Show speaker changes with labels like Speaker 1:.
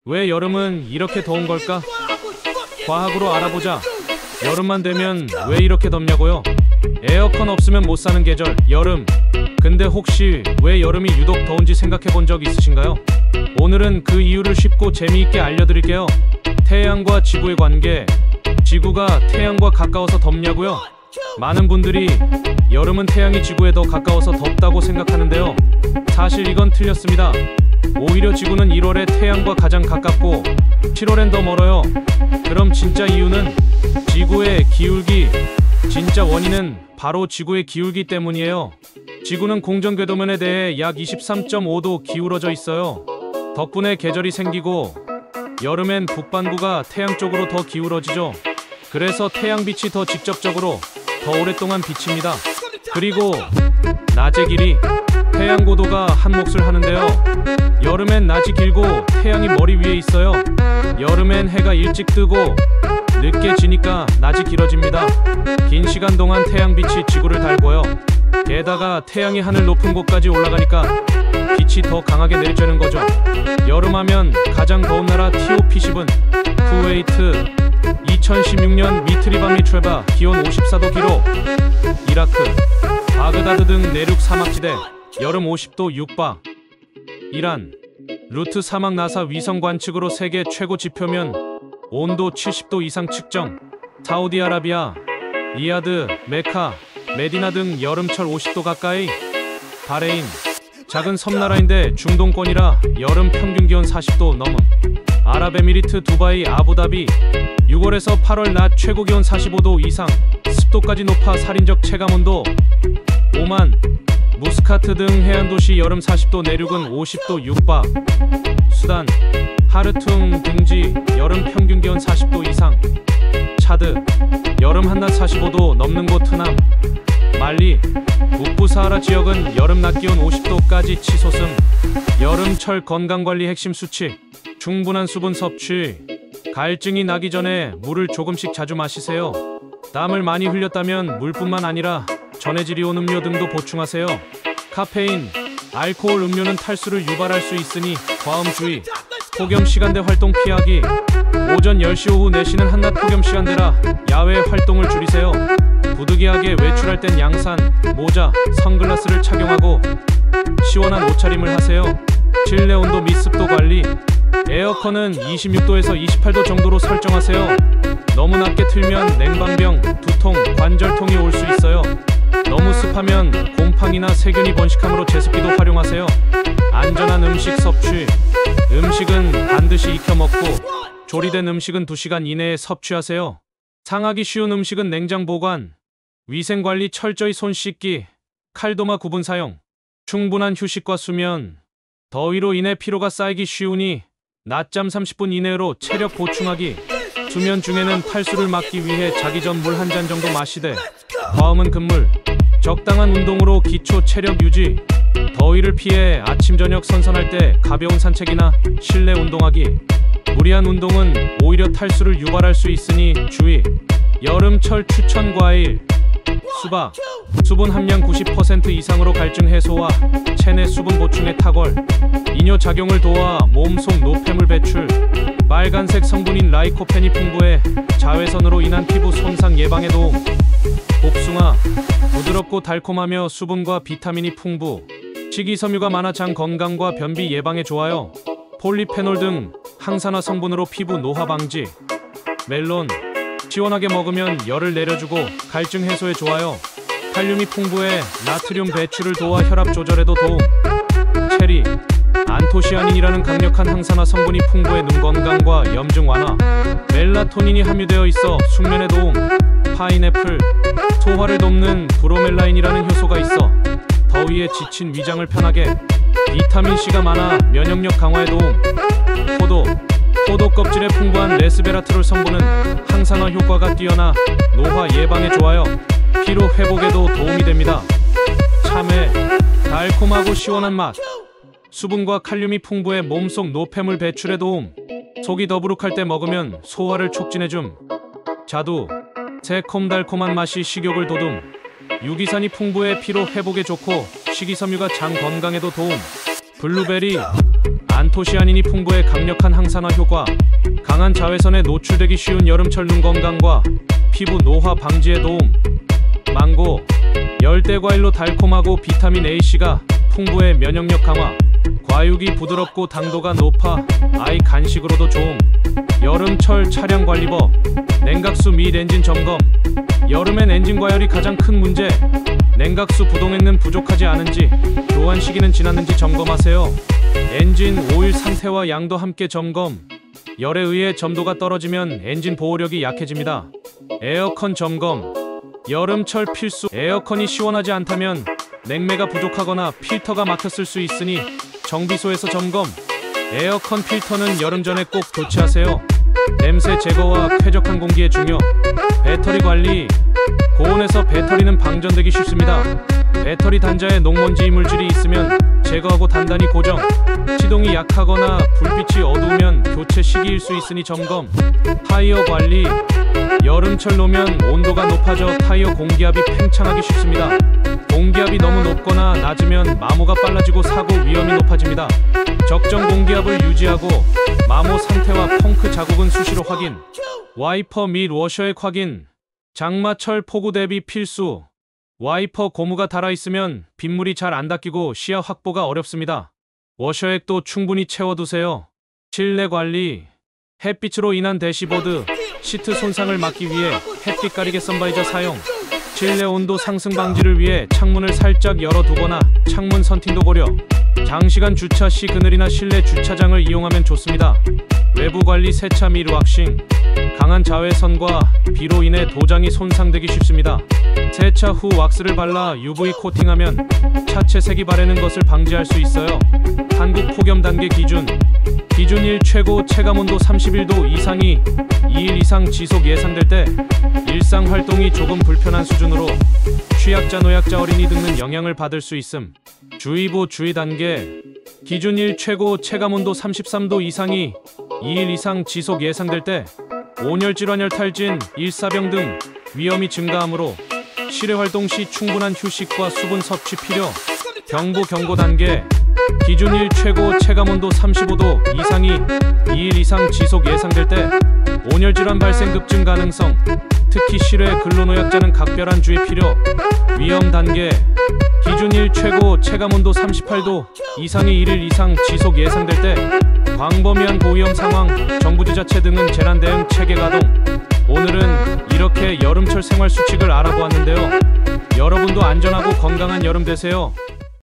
Speaker 1: 왜 여름은 이렇게 더운 걸까? 과학으로 알아보자. 여름만 되면 왜 이렇게 덥냐고요? 에어컨 없으면 못 사는 계절, 여름. 근데 혹시 왜 여름이 유독 더운지 생각해 본 적 있으신가요? 오늘은 그 이유를 쉽고 재미있게 알려드릴게요. 태양과 지구의 관계. 지구가 태양과 가까워서 덥냐고요? 많은 분들이 여름은 태양이 지구에 더 가까워서 덥다고 생각하는데요. 사실 이건 틀렸습니다. 오히려 지구는 1월에 태양과 가장 가깝고 7월엔 더 멀어요. 그럼 진짜 이유는 지구의 기울기. 진짜 원인은 바로 지구의 기울기 때문이에요. 지구는 공전 궤도면에 대해 약 23.5도 기울어져 있어요. 덕분에 계절이 생기고 여름엔 북반구가 태양 쪽으로 더 기울어지죠. 그래서 태양빛이 더 직접적으로 더 오랫동안 비칩니다. 그리고 낮의 길이. 태양 고도가 한 몫을 하는데요. 여름엔 낮이 길고 태양이 머리 위에 있어요. 여름엔 해가 일찍 뜨고 늦게 지니까 낮이 길어집니다. 긴 시간 동안 태양빛이 지구를 달궈요. 게다가 태양이 하늘 높은 곳까지 올라가니까 빛이 더 강하게 내리쬐는 거죠. 여름하면 가장 더운 나라 TOP10은 쿠웨이트. 2016년 미트리바 미트레바 기온 54도 기록. 이라크, 바그다드 등 내륙 사막지대 여름 50도 육박. 이란, 루트 사막 나사 위성 관측으로 세계 최고 지표면 온도 70도 이상 측정. 사우디아라비아, 리야드, 메카, 메디나 등 여름철 50도 가까이. 바레인, 작은 섬나라인데 중동권이라 여름 평균 기온 40도 넘음. 아랍에미리트 두바이, 아부다비 6월에서 8월 낮 최고 기온 45도 이상, 습도까지 높아 살인적 체감온도. 오만, 무스카트 등 해안도시 여름 40도, 내륙은 50도 육박. 수단, 하르퉁 등지 여름 평균 기온 40도 이상. 차드, 여름 한낮 45도 넘는 곳 트남. 말리, 북부 사하라 지역은 여름 낮 기온 50도까지 치솟음. 여름철 건강관리 핵심 수칙. 충분한 수분 섭취. 가을증이 나기 전에 물을 조금씩 자주 마시세요. 땀을 많이 흘렸다면 물뿐만 아니라 전해질이온 음료 등도 보충하세요. 카페인, 알코올 음료는 탈수를 유발할 수 있으니 과음 주의. 폭염 시간대 활동 피하기. 오전 10시 오후 4시는 한낮 폭염 시간대라 야외 활동을 줄이세요. 부득이하게 외출할 땐 양산, 모자, 선글라스를 착용하고 시원한 옷차림을 하세요. 실내 온도 및 습도 관리. 에어컨은 26도에서 28도 정도로 설정하세요. 너무 낮게 틀면 냉방병, 두통, 관절통이 올 수 있어요. 너무 습하면 곰팡이나 세균이 번식하므로 제습기도 활용하세요. 안전한 음식 섭취. 음식은 반드시 익혀 먹고 조리된 음식은 2시간 이내에 섭취하세요. 상하기 쉬운 음식은 냉장 보관. 위생관리 철저히 손 씻기. 칼도마 구분 사용. 충분한 휴식과 수면. 더위로 인해 피로가 쌓이기 쉬우니 낮잠 30분 이내로 체력 보충하기. 수면 중에는 탈수를 막기 위해 자기 전 물 한 잔 정도 마시되 과음은 금물. 적당한 운동으로 기초 체력 유지. 더위를 피해 아침 저녁 선선할 때 가벼운 산책이나 실내 운동하기. 무리한 운동은 오히려 탈수를 유발할 수 있으니 주의. 여름철 추천 과일. 수박, 수분 함량 90% 이상으로 갈증 해소와 체내 수분 보충에 탁월. 이뇨 작용을 도와 몸속 노폐물 배출. 빨간색 성분인 라이코펜이 풍부해 자외선으로 인한 피부 손상 예방에 도움. 복숭아, 부드럽고 달콤하며 수분과 비타민이 풍부. 식이섬유가 많아 장 건강과 변비 예방에 좋아요. 폴리페놀 등 항산화 성분으로 피부 노화 방지. 멜론, 시원하게 먹으면 열을 내려주고 갈증 해소에 좋아요. 칼륨이 풍부해 나트륨 배출을 도와 혈압 조절에도 도움. 체리, 안토시아닌이라는 강력한 항산화 성분이 풍부해 눈 건강과 염증 완화. 멜라토닌이 함유되어 있어 숙면에 도움. 파인애플, 소화를 돕는 브로멜라인이라는 효소가 있어 더위에 지친 위장을 편하게. 비타민C가 많아 면역력 강화에 도움. 포도 껍질에 풍부한 레스베라트롤 성분은 항산화 효과가 뛰어나 노화 예방에 좋아요. 피로 회복에도 도움이 됩니다. 참외, 달콤하고 시원한 맛. 수분과 칼륨이 풍부해 몸속 노폐물 배출에 도움. 속이 더부룩할 때 먹으면 소화를 촉진해줌. 자두, 새콤달콤한 맛이 식욕을 돋움. 유기산이 풍부해 피로 회복에 좋고 식이섬유가 장 건강에도 도움. 블루베리, 안토시아닌이 풍부해 강력한 항산화 효과, 강한 자외선에 노출되기 쉬운 여름철 눈 건강과 피부 노화 방지에 도움. 망고, 열대과일로 달콤하고 비타민 A씨가 풍부해 면역력 강화, 과육이 부드럽고 당도가 높아 아이 간식으로도 좋음. 여름철 차량 관리법, 냉각수 및 엔진 점검. 여름엔 엔진 과열이 가장 큰 문제. 냉각수 부동액는 부족하지 않은지, 교환 시기는 지났는지 점검하세요. 엔진 오일 상태와 양도 함께 점검. 열에 의해 점도가 떨어지면 엔진 보호력이 약해집니다. 에어컨 점검, 여름철 필수. 에어컨이 시원하지 않다면 냉매가 부족하거나 필터가 막혔을 수 있으니 정비소에서 점검. 에어컨 필터는 여름 전에 꼭 교체하세요. 냄새 제거와 쾌적한 공기의 중요. 배터리 관리, 고온에서 배터리는 방전되기 쉽습니다. 배터리 단자에 녹먼지 이물질이 있으면 제거하고 단단히 고정. 시동이 약하거나 불빛이 어두우면 교체 시기일 수 있으니 점검. 타이어 관리, 여름철 노면 온도가 높아져 타이어 공기압이 팽창하기 쉽습니다. 공기압이 너무 높거나 낮으면 마모가 빨라지고 사고 위험이 높아집니다. 적정 공기압을 유지하고 마모 상태와 펑크 자국은 수시로 확인. 와이퍼 및 워셔액 확인, 장마철 폭우 대비 필수. 와이퍼 고무가 달아있으면 빗물이 잘 안 닦이고 시야 확보가 어렵습니다. 워셔액도 충분히 채워두세요. 실내 관리, 햇빛으로 인한 대시보드, 시트 손상을 막기 위해 햇빛 가리개 선바이저 사용. 실내 온도 상승 방지를 위해 창문을 살짝 열어두거나 창문 선팅도 고려. 장시간 주차 시 그늘이나 실내 주차장을 이용하면 좋습니다. 외부 관리, 세차 및 왁싱, 강한 자외선과 비로 인해 도장이 손상되기 쉽습니다. 세차 후 왁스를 발라 UV 코팅하면 차체 색이 바래는 것을 방지할 수 있어요. 한국 폭염 단계 기준 1 최고 체감온도 31도 이상이 2일 이상 지속 예상될 때 일상 활동이 조금 불편한 수준으로 취약자, 노약자, 어린이 등은 영향을 받을 수 있음. 주의보 주의 단계 기준 1 최고 체감온도 33도 이상이 2일 이상 지속 예상될 때 온열 질환열 탈진, 일사병 등 위험이 증가하므로 실외 활동 시 충분한 휴식과 수분 섭취 필요. 경보 경고 단계 기준 1 최고 체감온도 35도 이상이 2일 이상 지속 예상될 때 온열 질환 발생 급증 가능성, 특히 실외 근로노약자는 각별한 주의 필요. 위험 단계 기준 1 최고 체감온도 38도 이상이 1일 이상 지속 예상될 때 광범위한 고위험 상황, 정부 지자체 등은 재난 대응 체계 가동. 오늘은 이렇게 여름철 생활 수칙을 알아보았는데요. 여러분도 안전하고 건강한 여름 되세요.